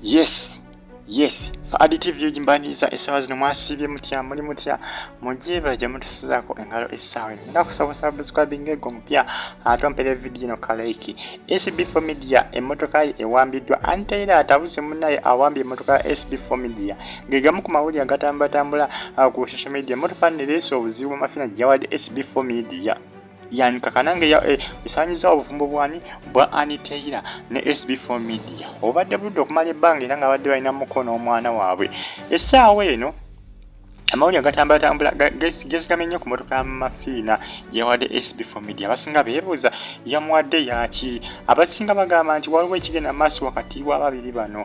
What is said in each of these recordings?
Yes, for additive yujimbaniza esawa zino mwasibye mutya muli mutya mujiba ja mutusizako engalo esawa nga kusaba subscribing ego mpya atompere video no kalaiki SB4 media emmotoka ewambiddwa anteera atabuze munaye Awambye emmotoka SB4 media gegamu ku mawuli agatambula ku social media emmotoka ne Ereese Obuzibu Maama Fina Gyeyamuwadde SB4 media yanika kanange ya isanyiza obufumbo bwani bwa aniteira ne SB4 media obadde budde okumala ebbanga era nga badde balina mukono omwana waabwe essaawa eno amawuli agatambula gesigame nnyo ku mmotoka ya Maama Fina Gyeyamuwadde SB4 media abasinga beebuuza yamuwadde yaki abasinga bagamba nti waliwo ekigenda maaso wakati w'ababiri bano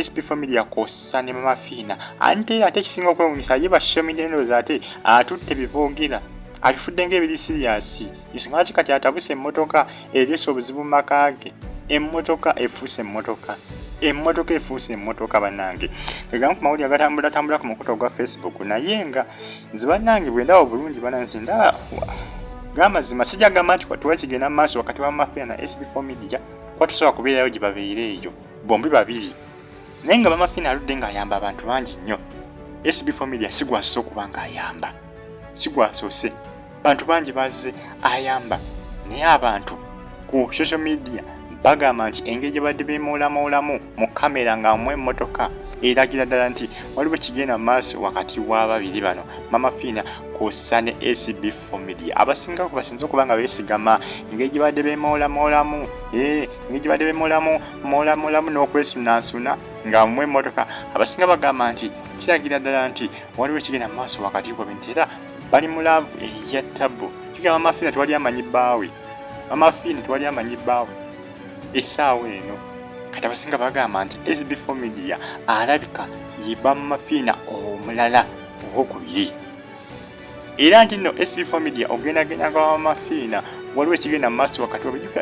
SB4 media kossa ne Maama Fina anteera ate ekisinga okwewuunyisa ye bashomiddwe endowooza ate atutte biboogera alifudde ng'ebiri siriyasi isinga kati atabuse emmotoka Ereese Obuzibu makage emmotoka efuuse emmotoka bannange egamu ku mawuli agatambula ku mukuto gwa Facebook naye nga nze bannange bwe ndaba obulungi bannange ndaba gamazima sijja gamba nti tuwa kigenda mu maaso wakati wa Maama Fina na SB4 media kuba tusobola kubeerayo gye babeereeyo bombi babiri naye nga Maama Fina aludde ng'ayamba abantu bangi nnyo SB4 media si gwasose okuba ng'ayamba si gwasose bantu bangi bazze ayamba naye abantu ku social media bagamba nti engeri gye badde beemoolamu mu kamera nga mu emmotoka eragira ddala nti waliwo kigenda mu maaso wakati w'ababiri bano Maama Fina kossa ne SB4 media abasinga basinze okuba nga beesigama engeri gye badde beemoolamu engeri gye badde beemoolamu n'okwesunaasuna nga mu emmotoka abasinga bagamba nti kiragira ddala nti waliwo kigenda mu maaso wakati bwabwe nti era bali mu laavu eya ttabo kigamba Maama Fina tewali amanyi bbaawe essaawa eno kati abasinga bagamba nti SB4 media alabika yeba Maama Fina omulala owokubiri era nti nno SB4 media ogendagenda nga Maama Fina waliwo ekigenda mu maaso wakati wabujjuka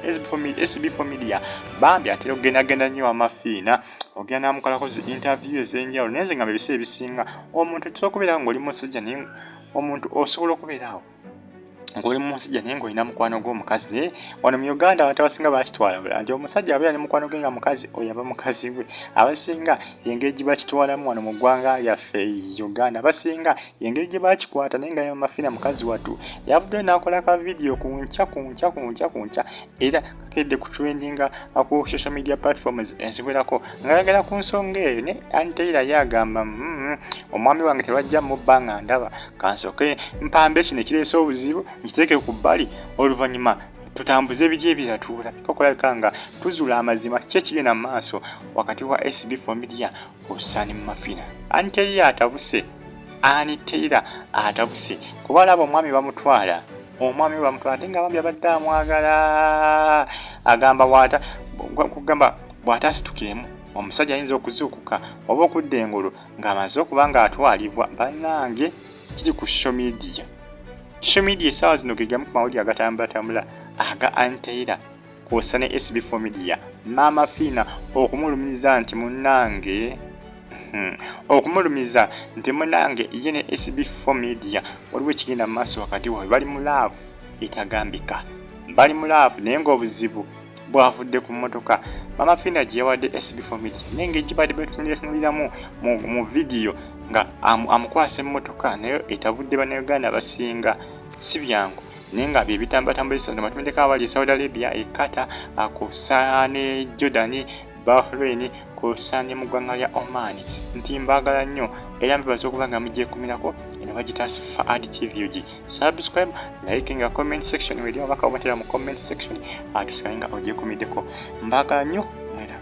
SB4 media bambi atera okugendagenda nnyo Maama Fina ogenda namukolako zi interview ez'enjawulo naye nze nga ebiseera ebisinga omuntu tusobola okubeerawo ng'oli musajja naye omuntu osobola okubeerawo ng'oli musajja naye ng'olina mukwano gw'omukazi naye wano mu Uganda abantu abasinga bakitwala nti omusajja abeera ne mukwano gwe nga mukazi oyo aba mukazi we abasinga engeri gye bakitwalamu wano mu ggwanga lyaffe Uganda abasinga engeri gye bakikwata naye nga Maama Fina mukazi wattu yavuddeyo n'akola ka video ku nkya era kakedde ku trendinga ku social media platforms eziwerako ng'ayagala ku nsonga eyo ne anteera yagamba omwami wange tebajja mubba nga ndaba kansooke mpambe kino ekireese obuzibu nkiteeke ku bbali oluvannyuma tutambuze ebiri ebiratuula okulabika nga tuzuula amazima ki ekigenda mu maaso wakati wa SB4 media kossa ne Maama Fina anteera atabuse kuba alaba omwami bamutwala ate nga bambi abadde amwagala agamba bw'atasitukiremu omusajja ayinza okuzuukuka oba okudda engolo ng'amaze okuba ng'atwalibwa bannange kiri ku social media essaawa zino gegamu ku mawuli agatambula aga anteera kwossa ne SB4 media Maama Fina okumulumiza nti munnange ye ne SB4 media waliwo ekigenda mu maaso wakati waabwe bali mu laavu etagambika naye ng'obuzibu bwavudde ku mmotoka Maama Fina Gyeyamuwadde SB4 media n'engeri gye badde betunuliramu mu vidiyo nga amukwasa emmotoka naye etabudde bannayuganda abasinga si byangu naye nga bye bitambulatambulisa amatendeka abali Saudi Arabia Qatar kossa ne Jordan Bahrain kossa ne mu ggwanga lya Oman nti mbaagala nnyo era mbibaza okuba nga mugyeekumirako eno bagita additive subscribe like nga comment section weri abaka obatera mu comment section atusigaye nga ogyeekumiddeko mbaagala nnyo mwera